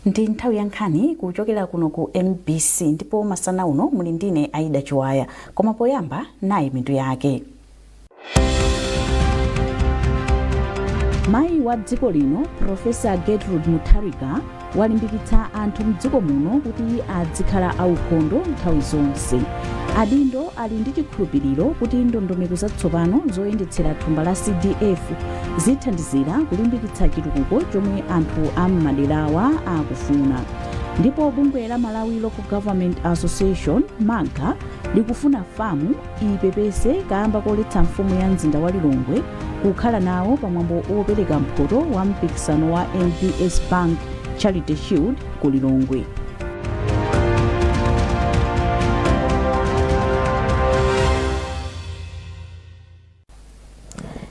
Ndi nthawi ya nkhani kuchokera kuno ku MBC ndipo masana uno muli ndine Aida Chiwaya, koma poyamba nayi mitu yake. Mayi wa dziko lino Profesa Gertrude Mutharika walimbikitsa anthu mdziko muno kuti adzikhala aukhondo nthawi zonse. Adindo ali ndi chikhulupiriro kuti ndondomeko zatsopano zoyendetsera thumba la CDF zithandizira kulimbikitsa chitukuko chomwe anthu am'maderawa akufuna. Ndipo bungwe la Malawi Local Government Association MAGA likufuna famu ipepese kamba koletsa mfumu ya mzinda wa Lilongwe kukhala nawo pamwambo opereka mphoto wa mpikisano wa NBS Bank Charity Shield ku Lilongwe.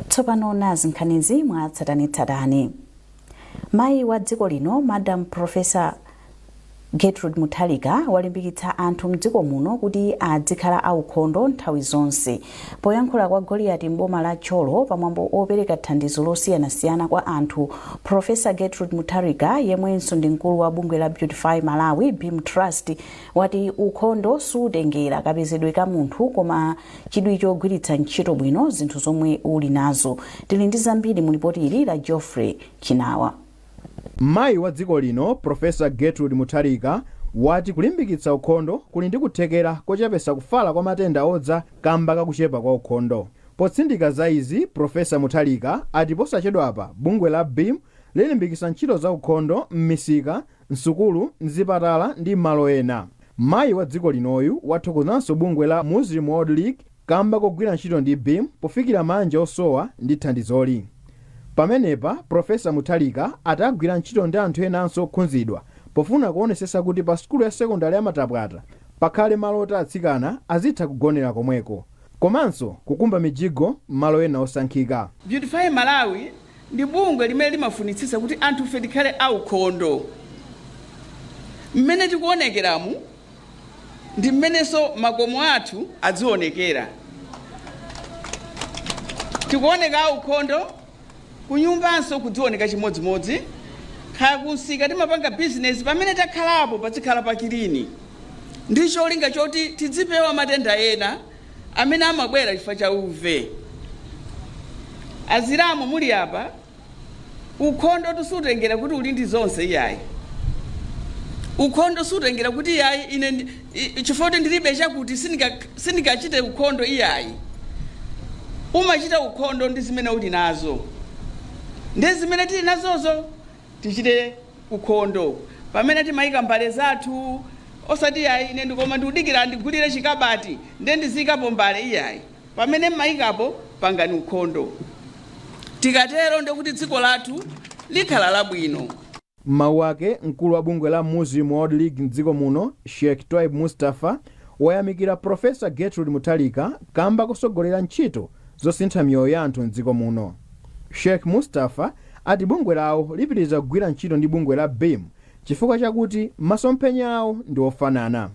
Tsopano nazi nkhanizi mwatsatanetsatane. Mayi wa dziko lino Madam Professor Gertrude Mutharika walimbikitsa anthu mdziko muno kuti adzikhala aukhondo nthawi zonse. Poyankhula kwa Goliath mboma la Tcholo pamwambo opereka thandizo losiyanasiyana kwa anthu, Professor Gertrude Mutharika yemwenso ndi mkulu wa bungwe la Beautify Malawi BEAM Trust wati ukhondo sutengera kapezedwe ka munthu koma chidwi chogwiritsa ntchito bwino zinthu zomwe uli nazo. Tili ndi zambiri mu lipoti ili la Geoffrey Chinawa. Mayi wa dziko lino Profesa Gertrude Mutharika wati kulimbikitsa ukhondo kuli ndi kuthekera kochepetsa kufala kwa matenda odza kamba kakuchepa kwa ukhondo. Potsindika za izi, Profesa Mutharika ati posachedwapa bungwe la BEAM lilimbikitsa ntchito za ukhondo m'misika, msukulu, mzipatala ndi malo ena. Mayi wa dziko linoyu wathokozanso bungwe la Muslim World League kamba kogwira ntchito ndi BEAM pofikira manja osowa ndi thandizoli. Pamenepa Profesa Mutharika atagwira ntchito ndi anthu enanso okhudzidwa pofuna kuonesesa kuti pa sukulu ya sekondari ya Matapwata pakhale malo oti atsikana azitha kugonera komweko, komanso kukumba mijigo malo ena osankhika. Beautify Malawi ndi bungwe limene limafunitsitsa kuti anthu ife tikhale aukhondo. Mmene tikuonekeramu ndi mmenenso makomo athu adzionekera. Tikuoneka aukhondo kunyumbanso kudzioneka chimodzimodzi, kaya kunsika timapanga business pamene takhalapo pazikhala pakilini. Ndi cholinga choti tidzipewa matenda ena amene amabwera chifukwa cha uve. Aziramo muli apa, ukhondo tusutengera kuti uli ndi zonse iyayi. Ukhondo sutengera kuti iyayi ine chifukwa ndilibe chakuti sindingachite ukhondo iyayi. Umachita ukhondo ndi zimene uli nazo. Ndi zimene tili nazozo tichite ukhondo. Pamene timayika mbale zathu osati yayi ine ndikoma ndikudikira ndigulire chikabati ndi ndizikapo mbale iyayi. Pamene mmayikapo pangani ukhondo. Tikatero ndikuti dziko lathu likhala labwino. Mawu ake mkulu wa bungwe la Muslim World League mdziko muno Sheikh Twaib Mustafa wayamikira Profesa Gertrude Mutharika kamba kusogolera ntchito zosintha miyoyo ya anthu mdziko muno. Sheikh Mustafa ati bungwe lawo lipitiriza kugwira ntchito ndi bungwe la BEAM chifukwa chakuti masomphenya awo ndi ofanana.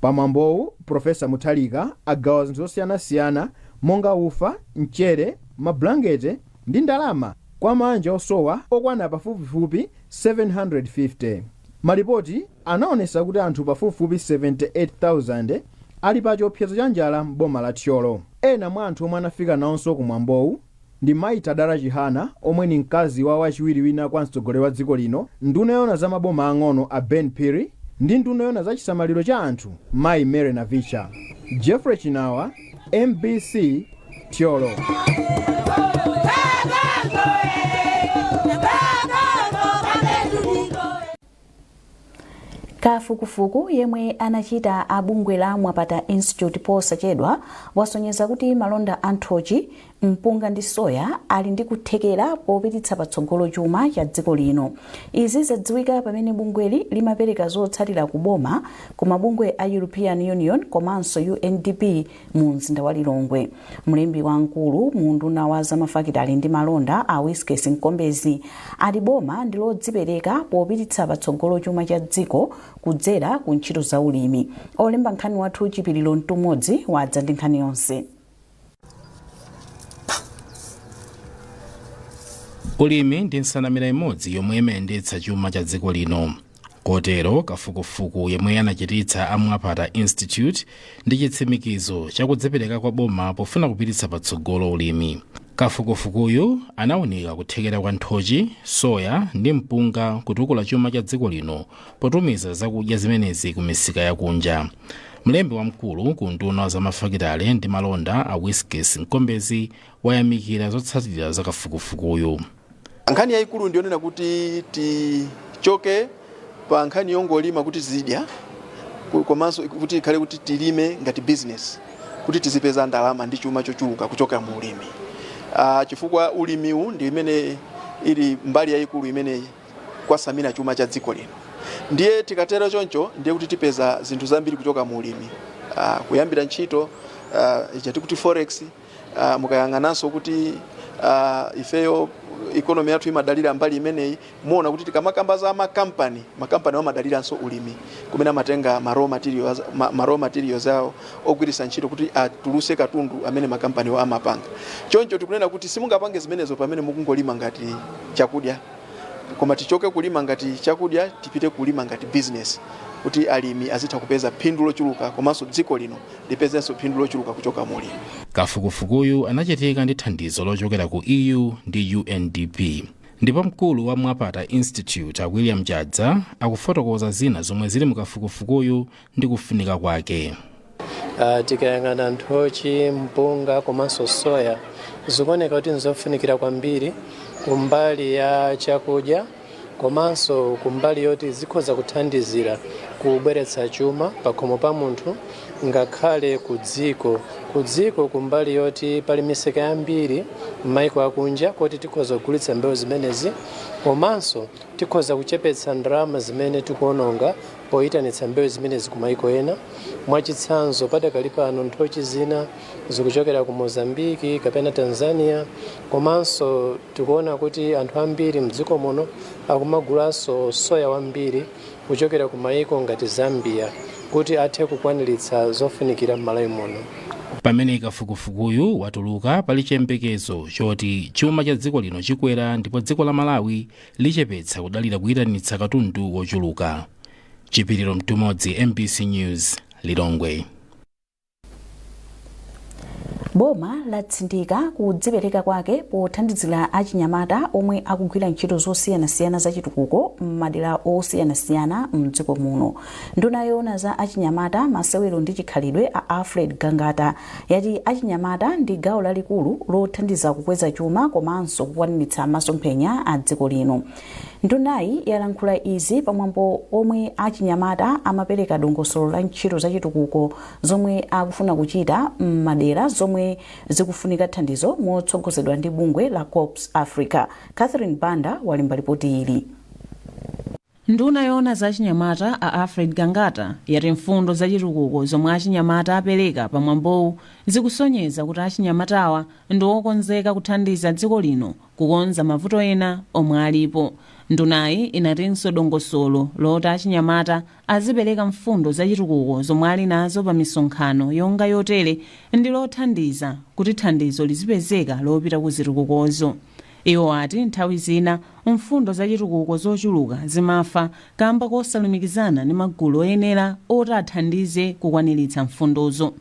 Pamwambowu Profesa Mutharika agawa zinthu zosiyanasiyana monga ufa, mchere, mablankete ndi ndalama kwa manja osowa okwana pafupifupi 750. Malipoti anaonesa kuti anthu pafupifupi 78,000 ali pa chiopsezo cha njala m'boma la Tcholo. Ena mwa anthu omwe anafika nawonso kumwambowu ndi Mayi Tadara Chihana omwe ni mkazi wa wachiwiri wina kwa mtsogoleri wa dziko lino, nduna yona za maboma ang'ono a Ben Phiri ndi nduna yona za chisamaliro cha anthu Mayi Mary Navicha. Geoffrey Chinawa, MBC, Tcholo. Kafukufuku yemwe anachita abungwe la Mwapata Institute posachedwa wasonyeza kuti malonda anthochi, mpunga ndi soya ali ndi kuthekera popititsa patsogolo chuma cha dziko lino. Izi zadziwika pamene bungweli limapereka zotsatira kuboma ku mabungwe a European Union komanso UNDP mu mzinda wa Lilongwe. Mlembi wamkulu mu nduna wa zamafakitali ndi malonda a Whisky Nkombezi ati boma ndi lodzipereka popititsa patsogolo chuma cha dziko kudzera ku ntchito za ulimi. Olemba nkhani wathu Chipililo Ntumodzi wadza ndi nkhani yonse. Ulimi ndi nsanamira imodzi yomwe imayendetsa chuma cha dziko lino. Kotero kafukufuku yemwe anachititsa Amwapata Institute ndi chitsimikizo chakudzipereka kwa boma pofuna kupititsa patsogolo ulimi. Kafukufukuyu anaoneka kuthekera kwa nthochi, soya ndi mpunga kutukula chuma cha dziko lino potumiza zakudya zimenezi ku misika yakunja. Mlembi wamkulu ku nduna za mafakitale ndi malonda a Whiskas Mkombezi wayamikira zotsatira za kafukufukuyu. Nkhani yayikulu ndionena kuti tichoke pa nkhani yongolima kuti zidya, komanso kuti ikhale kuti tilime ngati business, kuti tizipeza ndalama ndi chuma chochuluka kuchoka mu ulimi. Chifukwa ulimiwu ndi imene ili mbali yayikulu imene kwasamira chuma cha dziko lino. Ndiye tikatero choncho ndiye kuti tipeza zinthu zambiri kuchoka mu ulimi. Kuyambira ntchito ichati kuti forex, mukayang'ananso kuti ifeyo economy yathu imadalira mbali imeneyi, muona kuti tikamakamba za makampani amadaliranso ulimi kumene amatenga raw materials awo ogwiritsa ntchito kuti atuluse katundu amene makampani wa amapanga. Choncho tikunena kuti simungapange zimenezo pamene mukungolima ngati chakudya, koma tichoke kulima ngati chakudya tipite kulima ngati business, kuti alimi azitha kupeza phindu lochuluka komanso dziko lino lipezenso phindu lochuluka kuchoka mu ulimi. Kafukufukuyu anachitika ndi thandizo lochokera ku EU ndi UNDP. Ndipo mkulu wa Mwapata Institute William Jadza akufotokoza zina zomwe zili mu kafukufukuyu ndi kufunika kwake. Tikayang'ana nthochi, mpunga komanso soya zikuoneka kuti nzofunikira kwambiri kumbali ya chakudya komanso kumbali yoti zikhoza kuthandizira kubweretsa chuma pakhomo pa munthu ngakhale ku dziko kumbali yoti pali misika yambiri m'mayiko akunja kuti tikhoza kugulitsa mbewu zimenezi komanso tikhoza kuchepetsa ndalama zimene tikuononga poyitanitsa mbewu zimenezi ku mayiko ena. Mwachitsanzo padakali pano nthochi zina zikuchokera ku Mozambiki kapena Tanzania, komanso tikuona kuti anthu ambiri mdziko muno akumagulanso soya wambiri kuchokera ku mayiko ngati Zambia kuti athe kukwaniritsa zofunikira m'Malawi muno. Pamene kafukufukuyu watuluka pali chiyembekezo choti chuma cha dziko lino chikwera ndipo dziko la Malawi lichepetsa kudalira kuyitanitsa katundu wochuluka. Chipiriro Mtumodzi, MBC News, Lilongwe. Boma latsindika kudzipereka kwake pothandizira achinyamata omwe akugwira ntchito zosiyanasiyana za chitukuko m'madera osiyanasiyana m'dziko muno. Nduna yoona za achinyamata, masewero ndi chikhalidwe a Alfred Gangata yati achinyamata ndi gawo lalikulu lothandiza kukweza chuma komanso kukwaniritsa masomphenya a dziko lino. Ndunayi yalankhula izi pamwambo omwe achinyamata amapereka dongosolo la ntchito za chitukuko zomwe akufuna kuchita m'madera zomwe zikufunika thandizo motsogozedwa ndi bungwe la Corps Africa. Catherine Banda walemba ripoti ili. Nduna yoona za achinyamata a Alfred Gangata yati mfundo za chitukuko zomwe achinyamata apereka pamwambowu zikusonyeza kuti achinyamatawa ndi okonzeka kuthandiza dziko lino kukonza mavuto ena omwe alipo. Ndunayi inatinso dongosolo loti achinyamata azipereka mfundo za chitukuko zomwe ali nazo pa misonkhano yonga yotere ndi lothandiza kuti thandizo lizipezeka lopita ku zitukukozo. Iwo ati nthawi zina mfundo za chitukuko zochuluka zimafa kamba kosalumikizana ndi magulu oyenera oti athandize kukwaniritsa mfundozo.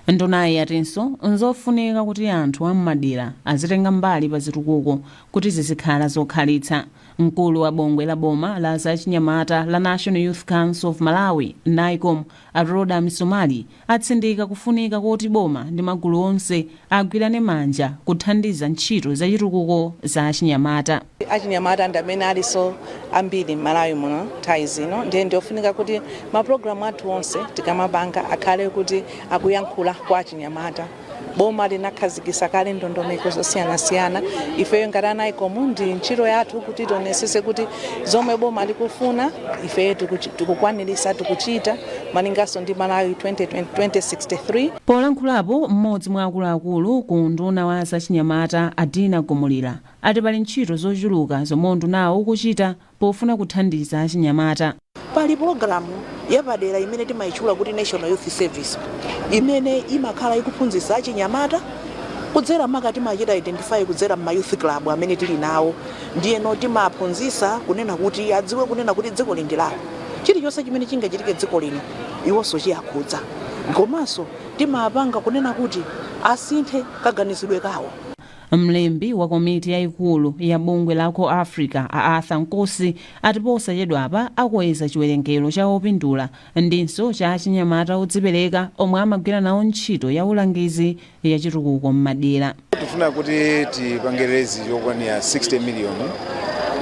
Ndunayi yatinso nzofunika kuti anthu am'madera azitenga mbali pa zitukuko kuti zizikhala zokhalitsa. Mkulu wa bungwe la boma la zachinyamata la National Youth Council of Malawi, NICOM, Aroda Misomali, atsindika kufunika kuti boma ndi magulu onse agwirane manja kuthandiza ntchito za chitukuko za achinyamata. Achinyamata ndi amene aliso ambiri m'Malawi muno nthawi zino, ndiye ndiofunika kuti mapulogalamu athu onse tikamapanga akhale kuti akuyankhula kwa achinyamata. Boma linakhazikitsa kale ndondomeko zosiyanasiyana. Ifeyo ngati NICOM ndi ntchito yathu kuti tionetsetse kuti zomwe boma likufuna ifeyo tikukwaniritsa tikuchita malinganso ndi Malawi 2063. Polankhulapo mmodzi mwa akuluakulu ku nduna wa zachinyamata Adina Gomulira ati pali ntchito zochuluka zomwe ndunawo ukuchita pofuna kuthandiza achinyamata. Pali programu yapadera imene timayichula kuti National Youth Service imene imakhala ikuphunzitsa achinyamata kudzera makati machita identify kudzera ma youth club amene tili nawo ndiyeno timaphunzitsa kunena kuti adziwe kunena kuti dziko lindi lawo chilichonse chimene chingachitike dziko lino iwonso chiyakhudza komanso timapanga kunena kuti asinthe kaganizidwe kawo. mlembi wa komiti yayikulu ya bungwe la Core Africa a Arthur Nkosi ati posachedwa apa akweza chiwerengero cha opindula ndinso cha achinyamata odzipereka omwe amagwira nawo ntchito ya ulangizi ya chitukuko m'madera. Tifuna kuti tipangerezi yokwanira 60 million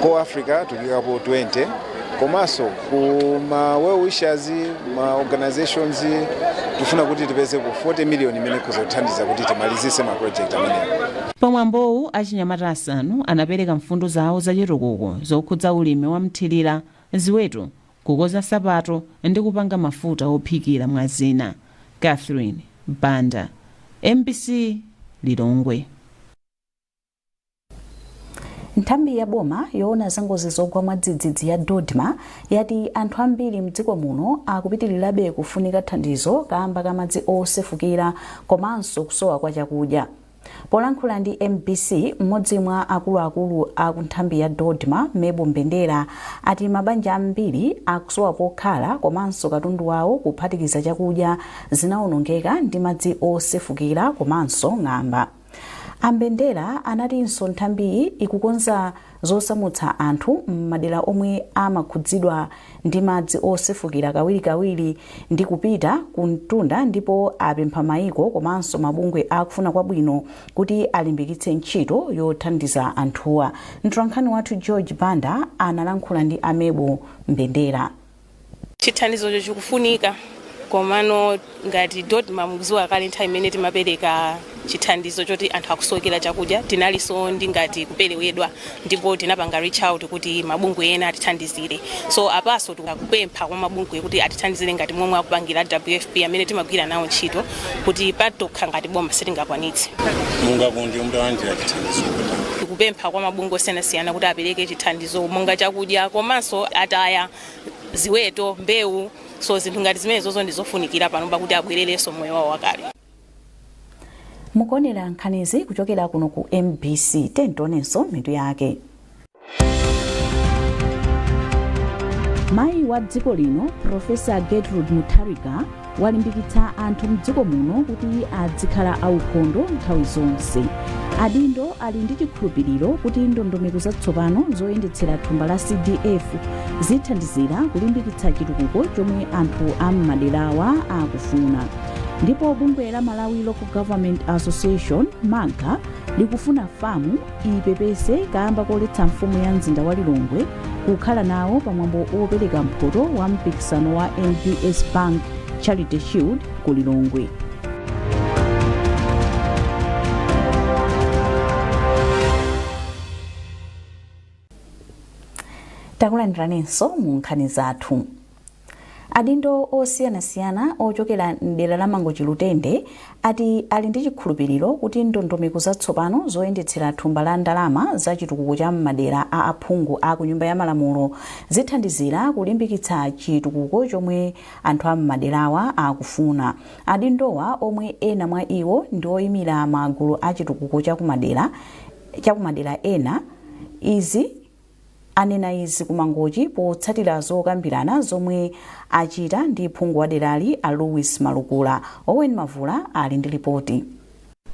Core Africa tukikapo 20 komanso kuma well wishers ma organizations tifuna kuti tipeze ku 40 million imene kuzothandiza kuti timalizise ma project amene. Pamwambowu achinyamata asanu anapereka mfundo zawo za chitukuko zokhudza ulimi wa mthirira, ziweto, kukoza sapato ndi kupanga mafuta ophikira mwazina. Catherine Banda, MBC Lilongwe. Nthambi ya boma yoona zangozi zogwa mwadzidzidzi ya Dodma yati anthu ambiri mdziko muno akupitirirabe kufunika thandizo kamba kamadzi osefukira komanso kusowa kwa chakudya. Polankhula ndi MBC, mmodzi mwa akuluakulu a kunthambi ya Dodma, Mebo Mbendera, ati mabanja ambiri akusowa pokhala komanso katundu wawo kuphatikiza chakudya zinawonongeka ndi madzi osefukira komanso ng'amba. Ambendera anatinso nthambiyi ikukonza zosamutsa anthu m'madera omwe amakhudzidwa ndi madzi osefukira kawirikawiri ndi kupita ku mtunda, ndipo apempha mayiko komanso mabungwe akufuna kwabwino kuti alimbikitse ntchito yothandiza anthuwa. Mtolankhani wathu George Banda analankhula ndi Amebo Mbendera. Chithandizo chikufunika komano ngati Dodma mukuziwa kale nthawi imene timapereka chithandizo choti anthu akusowekera chakudya tinalinso ndi ngati kuperewedwa ndipo tinapanga reach out kuti mabungwe ena atithandizire. So apaso tikupempha kwa mabungwe kuti atithandizire ngati momwe akupangira WFP amene timagwira nawo ntchito kuti patokha ngati boma sitingakwanitse. Mungakundi umtalandira chithandizo tikupempha kwa mabungwe osiyanasiyana kuti apereke chithandizo monga chakudya komanso ataya ziweto, mbewu, so zinthu ngati zimene zozo ndizofunikira panopa kuti abwererenso moyo wawo wakale. Mukonera nkhanizi kuchokera kuno ku MBC, tentonenso mitu yake. Mayi wa dziko lino Profesa Gertrude Mutharika walimbikitsa anthu mdziko muno kuti adzikhala aukhondo nthawi zonse. Adindo ali ndi chikhulupiriro kuti ndondomeko zatsopano zoyendetsera thumba la CDF zithandizira kulimbikitsa chitukuko chomwe anthu am'maderawa akufuna. Ndipo bungwe la Malawi Local Government Association MAGA likufuna famu ipepese kamba koletsa mfumu ya mzinda wa Lilongwe kukhala nawo pamwambo opereka mphoto wa mpikisano wa NBS Bank Charity Shield ku Lilongwe. Takulandiranenso mu nkhani zathu. Adindo osiyanasiyana ochokera mdera la Mangochi Lutende ati ali ndi chikhulupiriro kuti ndondomeko zatsopano zoyendetsera thumba la ndalama za chitukuko cha madera a aphungu a ku nyumba ya malamulo zithandizira kulimbikitsa chitukuko chomwe anthu a maderawa akufuna. Adindowa omwe ena mwa iwo ndi oyimira magulu a chitukuko cha kumadera ena anena izi ku Mangochi potsatira zokambirana zomwe achita ndi phungu wa derali a Louis Malukula. Owen Mavula ali ndi ripoti.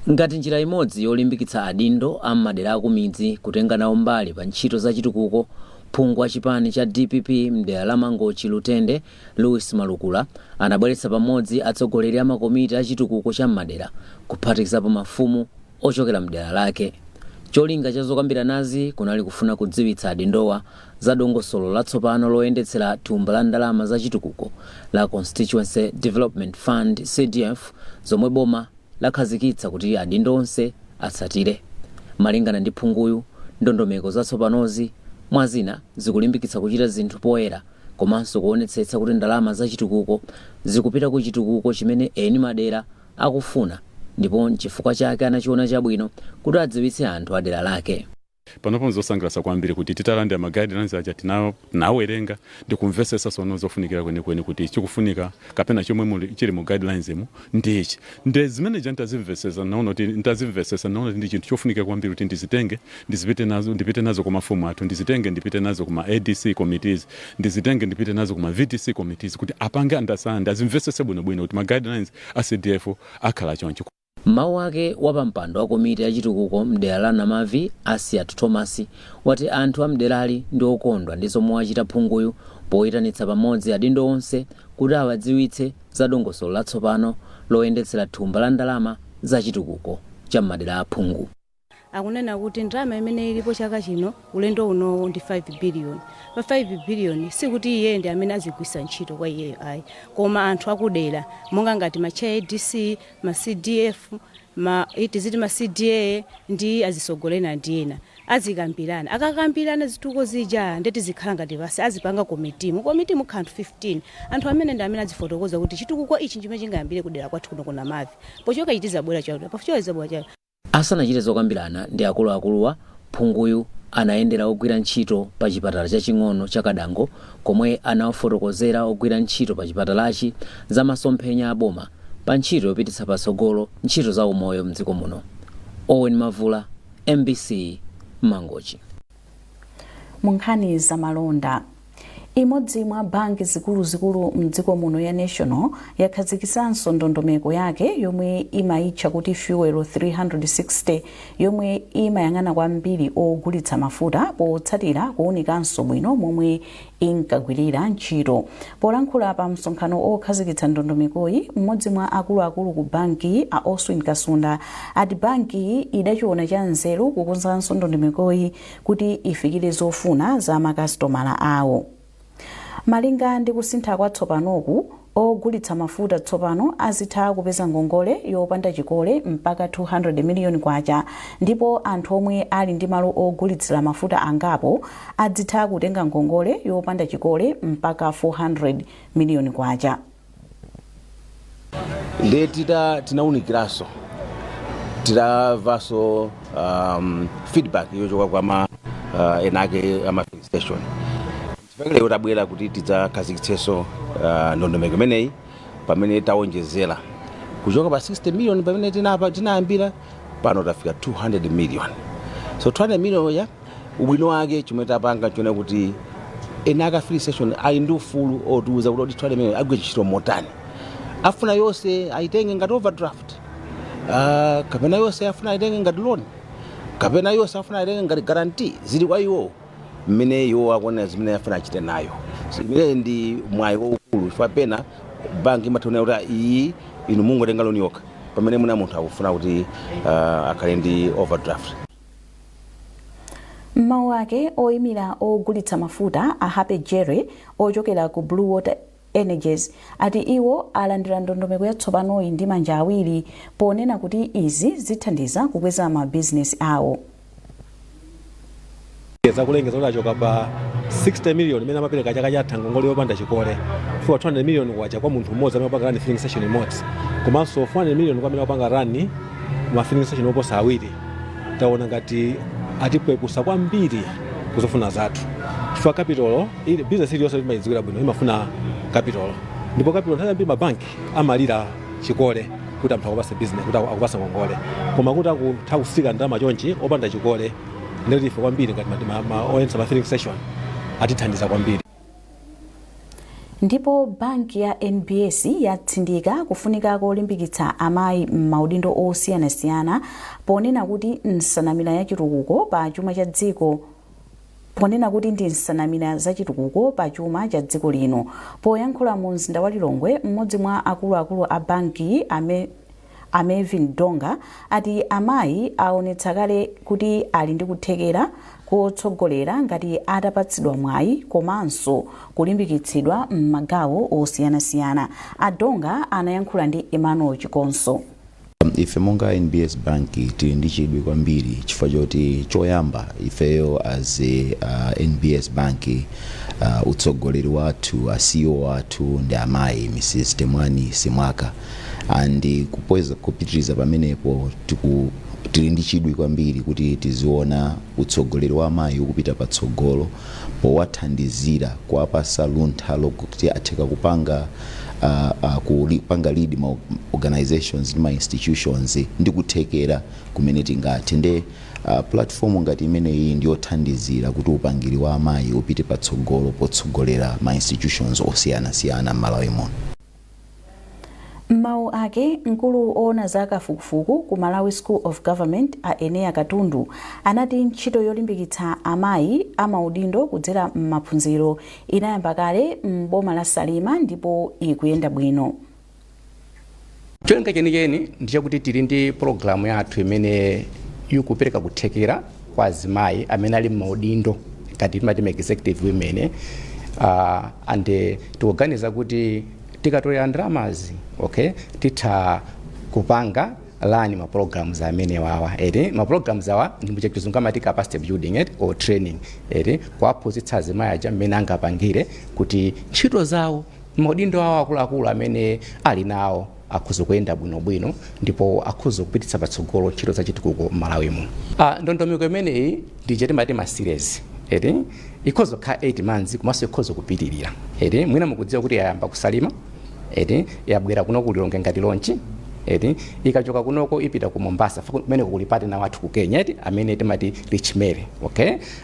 Ngati njira imodzi yolimbikitsa adindo a madera akumidzi kutenga nawo mbali pa ntchito za chitukuko, phungu wa chipani cha DPP mdera la Mangochi Lutende Louis Malukula anabweretsa pamodzi atsogoleri a makomiti a chitukuko cha madera kuphatikizapo mafumu ochokera mdera lake. Cholinga cha zokambiranazi kunali kufuna kudziwitsa adindowa za dongosolo latsopano loyendetsera thumba la ndalama za chitukuko la Constituency Development Fund CDF zomwe boma lakhazikitsa kuti adindo onse atsatire. Malingana ndi phunguyu, ndondomeko zatsopanozi mwazina zikulimbikitsa kuchita zinthu poyera komanso kuonetsetsa kuti ndalama za chitukuko zikupita ku chitukuko chimene eni madera akufuna, ndipo chifukwa chake anachiona chabwino kuti adziwitse anthu a dera lake. panopo nzosangalatsa kwambiri kuti titalanda ma guidelines aja tinawerenga ndi kumvesesa sono zofunikira kwenikweni kuti chikufunika kapena chomwe chili mu guidelines mu ndichi ndi zimene ndazimvesesa naona kuti ndi chinthu chofunika kwambiri kuti ndipite nazo ku mafumu athu ndipite nazo ku ma ADC committees ndipite nazo ku ma VDC committees kuti apange understand azimvesese bwinobwino kuti ma guidelines a CDF akhala choncho. Mawu ake wapampando wa komiti ya chitukuko mdera la Namavi Asiat Thomas wati anthu amderali ndi okondwa ndi zomwe wachita phunguyu poyitanitsa pamodzi adindo onse kuti awadziwitse za dongosolo latsopano loyendetsera thumba la ndalama za chitukuko cha madera a phungu. Akunena kuti ndalama imene ilipo chaka chino ulendo uno ndi 5 billion. Pa 5 billion sikuti iye ndi amene azigwisa ntchito kwa iye ayi. Koma anthu akudera monga ngati ma CDC, ma CDF, ma CDA ndi azisogolera ndi ena. Azikambirana. Akakambirana zituko zija ndeti zikhala ngati basi azipanga komiti kha anthu 15. Anthu amene ndi amene azifotokoza kuti chitukuko ichi chimene chingayambire kudera kwathu kuno kuna Namavi. Pochoka itiza bwera chawo. Pafuchoka izabwera chawo. Asanachite zokambirana ndi akuluakuluwa phunguyu anayendera ogwira ntchito pa chipatala chaching'ono cha Kadango komwe anawafotokozera ogwira ntchito pa chipatalachi za masomphenya aboma pa ntchito yopititsa patsogolo ntchito za umoyo mdziko muno. Owen Mavula, MBC, Mangochi. Munkhani za malonda. Imodzi mwa banki zikuluzikulu mdziko muno ya National yakhazikisanso ndondomeko yake yomwe imayitcha kuti Fuel 360 yomwe imayang'ana kwambiri ogulitsa mafuta potsatira kuwunikanso bwino momwe inkagwirira ntchito. Polankhula pa msonkhano okhazikitsa ndondomekoyi, mmodzi mwa akuluakulu ku banki a Oswin Kasunda ati banki idachiona cha nzeru kukonzanso ndondomekoyi kuti ifikire zofuna za makasitomala awo. Malinga ndi kusintha kwa tsopanoku, ogulitsa mafuta tsopano azitha kupeza ngongole yopanda chikole mpaka 200 million kwacha, ndipo anthu omwe ali ndi malo ogulitsira mafuta angapo azitha kutenga ngongole yopanda chikole mpaka 400 million kwacha. Ndetita tinawunikiranso tiramvaso feedback yochoka kwa enake ama filling station. Chifukwa utabwera kuti tidzakhazikitsenso ndondomeko imeneyi pamene tawonjezera kuchoka pa 60 million pamene tinayambira pano tafika 200 million. So 200 million ya ubwino wake chomwe tapanga chone kuti enaka filling station ali ndi ufulu otiuza kuti 200 million agwire ntchito motani. Afuna yonse aitenge ngati overdraft, kapena yonse afuna aitenge ngati loan, kapena yonse afuna aitenge ngati guarantee, zili kwa iwo mmene iwo akuona zimene afuna achite nayo. Imene ndi mwayi waukulu chifukwa pena banki imathaona kuti iyi inu mungotenga loan yokha pamene muna munthu akufuna kuti akhale ndi overdraft. Mawu ake oyimira ogulitsa mafuta a Happy Jerry ochokera ku Blue Water Energies ati iwo alandira ndondomeko yatsopanoyi ndi manja awiri ponena kuti izi zithandiza kukweza ma business awo. Kulengeza kuti achoka pa 60 million imene amapereka chaka chatha ngongole yopanda chikole, 200 million kwacha kwa munthu mmodzi amene apanga rani filling station imodzi, komanso 400 million kwa amene apanga rani ma filling station oposa awiri. Taona ngati atipwekusa kwambiri kuzofuna zathu chifukwa capital ili business ili yonse imayidziwira bwino imafuna capital, ndipo capital nthawi ambiri mabanki amalira chikole kuti anthu akupasa business kuti akupasa ngongole, koma kuti akutha kusika ndalama chonchi opanda chikole ndelife kwambiri ngati oyendetsa ma filling station atithandiza kwambiri. Ndipo banki ya NBS yatsindika kufunika kolimbikitsa amayi m'maudindo osiyanasiyana ponena kuti nsanamira ya chitukuko pa chuma cha dziko ponena kuti ndi nsanamira za chitukuko pa chuma cha dziko lino. Poyankhula mu mzinda wa Lilongwe, mmodzi mwa akuluakulu a banki Amevin Donga ati amayi aonetsa kale kuti ali ndi kuthekera kotsogolera ngati atapatsidwa mwayi komanso kulimbikitsidwa m'magawo osiyanasiyana. Adonga anayankhula ndi Emmanuel Chikonso. Ife monga NBS Bank tili ndi chidwi kwambiri chifukwa choti choyamba ifeyo as NBS Bank utsogoleri wathu CEO wathu ndi amayi Mrs. Temwani Simwaka, and kupitiriza pamenepo tili ndi chidwi kwambiri kuti tiziona utsogoleri wa amayi ukupita patsogolo powathandizira kuwapasa luntha lokuti atheka kupanga kupanga lead ma organizations ndi ma institutions ndi kuthekera kumene tingathe nde platform ngati imene iyi ndiyothandizira kuti upangiri wa amayi upite patsogolo potsogolera ma institutions osiyanasiyana m'Malawi muno. Mawu ake mkulu oona za kafukufuku ku Malawi School of Government a Enea Katundu anati ntchito yolimbikitsa amayi amaudindo kudzera m'maphunziro inayamba kale m'boma la Salima ndipo ikuyenda bwino. Cholinga chenicheni ndichakuti tili ndi programu yathu imene ikupereka kuthekera kwa azimayi amene ali m'maudindo ngati timati executive women and tikuganiza kuti tikatolera ndramazi titha kupanga lani ma programs amene wawa ma programs awa ndi muchekizungu amati capacity building or training kuwaphunzitsa azimayi aja mmene angapangire kuti ntchito zawo maudindo awo akuluakulu amene ali nawo akhuza kuyenda bwinobwino ndipo akhuza kupititsa patsogolo ntchito za chitukuko m'Malawi muno. Ndondomeko imeneyi ndije timati ma series ikhoza kukhala 8 months komanso ikhoza kupitirira mwina mukudziwa kuti yayamba kusalima yabwera kuno kulilonge ngati lonchi ikachoka kunoko ipita ku Mombasa kumene kulipati na watu ku Kenya amene timati Rich Mary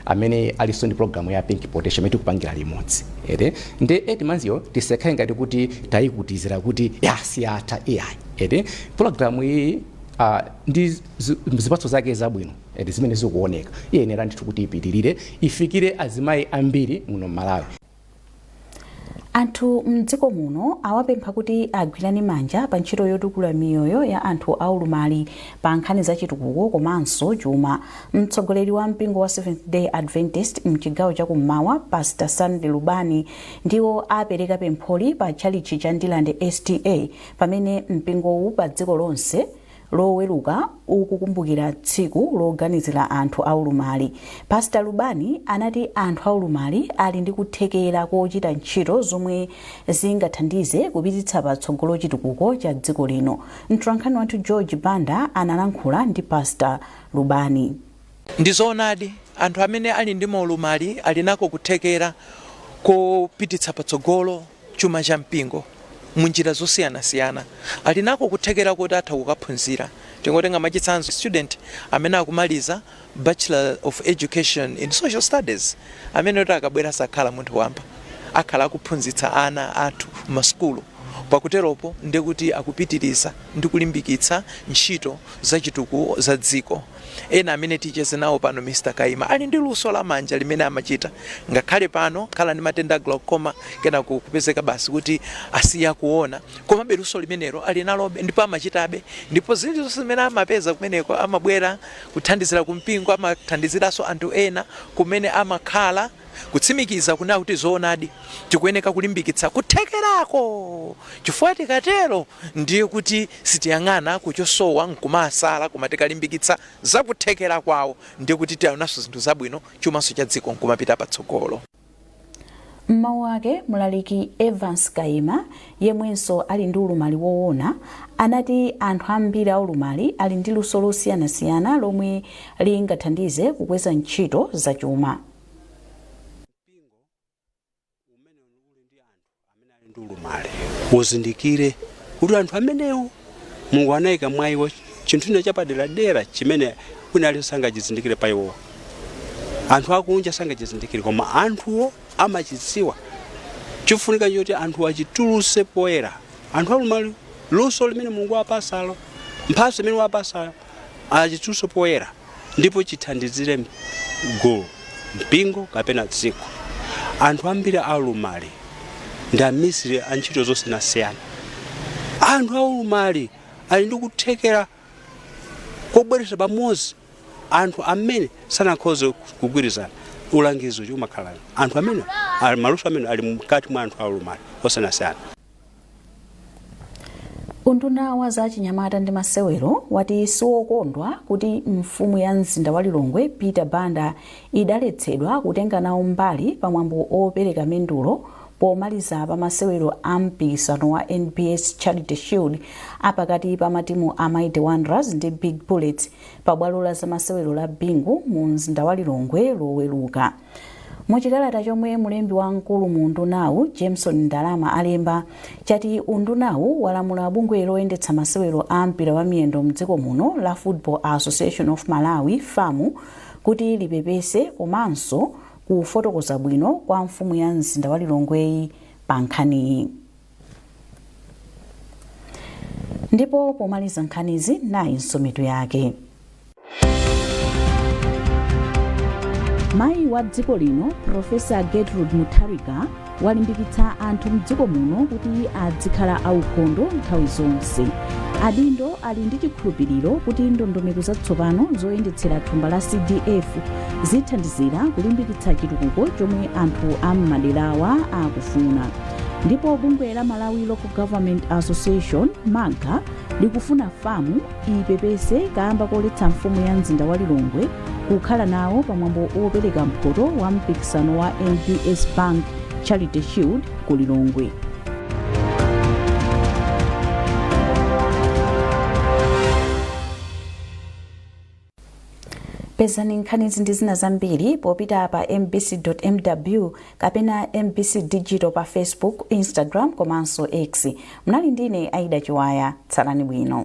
amene aliso ndi program ya Pink Potential imene tikupangira limodzi ndi 8 months yo tisekhe ngati kuti tayikutizira kuti yasiyatha AI program iyi ndi zipatso zake zabwino zimene zikuoneka iyenera ndithu kuti ipitirire ifikire azimayi ambiri muno m'Malawi. Anthu mdziko muno awapempha kuti agwirane manja pa ntchito yotukula miyoyo ya anthu aulumali pa nkhani za chitukuko komanso chuma. Mtsogoleri wa mpingo wa Seventh Day Adventist mchigawo chakummawa Pastor Sunday Lubani ndiwo apereka pempholi pa chalichi cha Ndilande STA pamene mpingowu pa dziko lonse loweruka ukukumbukira tsiku loganizira anthu aulumali. Pastor Lubani anati anthu aulumali ali ndi kuthekera kochita ntchito zomwe zingathandize kupititsa patsogolo chitukuko cha dziko lino. Mtolankhani wathu George Banda analankhula ndi Pastor Lubani. Ndizoonadi anthu amene ali ndi maulumali ali nako kuthekera kopititsa patsogolo chuma cha mpingo munjira zosiyanasiyana ali nako kuthekera kuti atha kukaphunzira. Tingotenga machitsanzo student amene akumaliza Bachelor of Education in Social Studies amene kuti akabwera sakhala munthu wamba akhala akuphunzitsa ana athu m'masukulu pakuteropo ndekuti akupitiriza ndi kulimbikitsa ntchito za chitukuko za dziko. Ena amene ticheze nawo pano Mr. Kaima ali ndi luso la manja limene amachita ngakhale pano khala ndi matenda glaucoma kena kupezeka basi kuti asiya kuona koma beluso limenero ali nalobe ndipo amachitabe ndipo zinthu zonse zimene amapeza kumeneko amabwera kuthandizira kumpingo amathandiziranso anthu ena kumene amakhala kutsimikiza kuna kuti zoonadi tikuyeneka kulimbikitsa kuthekerako chifukwa tikatero ndiye kuti sitiyang'ana kuchosowa nkumasala koma tikalimbikitsa zakuthekera kwawo ndiye kuti tiyanaso zinthu zabwino chumanso cha dziko nkumapita patsogolo. Mawu ake mlaliki Evans Kaima yemwenso ali ndi ulumali woona anati anthu ambiri aulumali ali ndi luso losiyanasiyana lomwe lingathandize kukweza ntchito za chuma. Ulumali uzindikire kuti anthu amenewo Mulungu anayika mwayiwo chinthu chapadera chimene kunali sangachizindikire pa iwo. Anthu akunja sangachizindikire koma anthuwo amachidziwa. Chifunika choti anthu achituluse poyera. Anthu aulumali luso limene Mulungu apasalo mphatso imene wapasalo achituluse poyera ndipo chithandizire gulu mpingo kapena dziko. Anthu ambiri aulumali ndi amisiri a ntchito zosiyanasiyana. Anthu aulumali ali ndi kuthekera kobweretsa pamodzi anthu amene sanakhoze kugwirizana ulangizo chumakhala anthu amene ali maluso amene ali mkati mwa anthu aulumali osiyanasiyana. Unduna wa za chinyamata ndi masewero wati siwokondwa kuti mfumu ya mzinda wa Lilongwe Peter Banda idaletsedwa kutenga nawo mbali pamwambo opereka mendulo pomaliza pa masewero a mpikisano wa NBS Charity Shield apakati pa matimu a Mighty Wanderers ndi Big Bullets pa bwalo la zamasewero la Bingu mu mzinda wa Lilongwe loweruka. Muchikalata chomwe mulembi wa mkulu mu undunawu Jameson Ndalama alemba chati undunawu walamula bungwe loyendetsa masewero a mpira wa miyendo mdziko muno la Football Association of Malawi FAMU kuti lipepese komanso kufotokoza bwino kwa mfumu ya mzinda wa Lilongwe pa nkhaniyi. Ndipo pomaliza nkhanizi nayi nsometo yake. Mayi wa dziko lino Profesa Gertrude Mutharika walimbikitsa anthu mdziko muno kuti adzikhala aukhondo nthawi zonse. Adindo ali ndi chikhulupiriro kuti ndondomeko zatsopano zoyendetsera thumba la CDF zithandizira kulimbikitsa chitukuko chomwe anthu a m'maderawa akufuna. Ndipo bungwe la Malawi Local Government Association MAGA likufuna FAMU ipepese kamba koletsa mfumu ya mzinda wa Lilongwe kukhala nawo pamwambo opereka mphoto wa mpikisano wa NBS Bank Charity Shield ku Lilongwe. Pezani nkhanizi ndi zina zambiri popita pa mbc.mw kapena MBC Digital pa Facebook, Instagram komanso X. Mnali ndine Aida Chiwaya, tsalani bwino.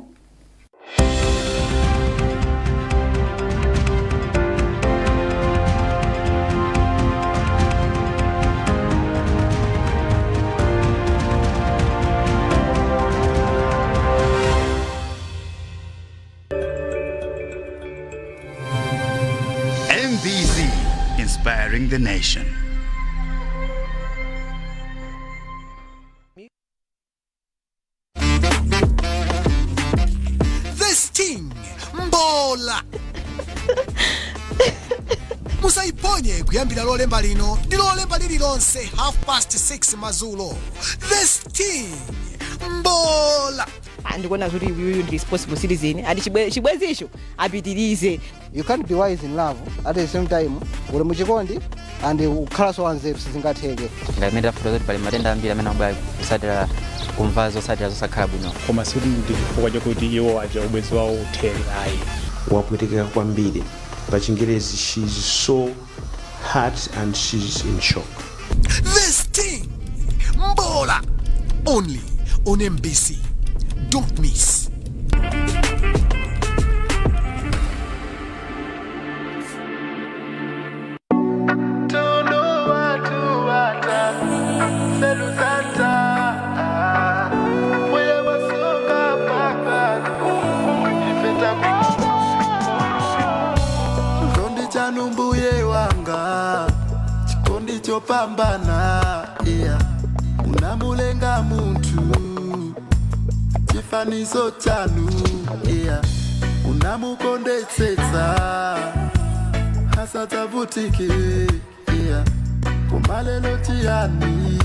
MBC, inspiring the nation. This thing, Mbola. Musaiponye kuyambira lolemba lino ndi lolemba lililonse 6:30 madzulo. This thing, Mbola. Andikuona kuti uyu ndi responsible citizen ati chibwezi icho apitirize. You can't be wise in love at the same time uli muchikondi and ukhala so anzeru sizingatheke. Ndamenda fulo kuti pali matenda ambiri amene amabwera kusatira kumva zosatira zosakhala bwino. Koma sudi ndi chifukwa chakuti iwo aja ubwezi wawo uthengayi. Wapwetekeka kwambiri. Pa Chingerezi she's so hurt and she's in shock. This thing, Mbola, only on MBC. Don't miss. Chikondi cha numbuye wanga, chikondi chopambana, yeah. Unamulenga muntu chifanizo chanu, yeah. Unamukondetsetsa hasa tavutike, yeah. Kumalelo chiyani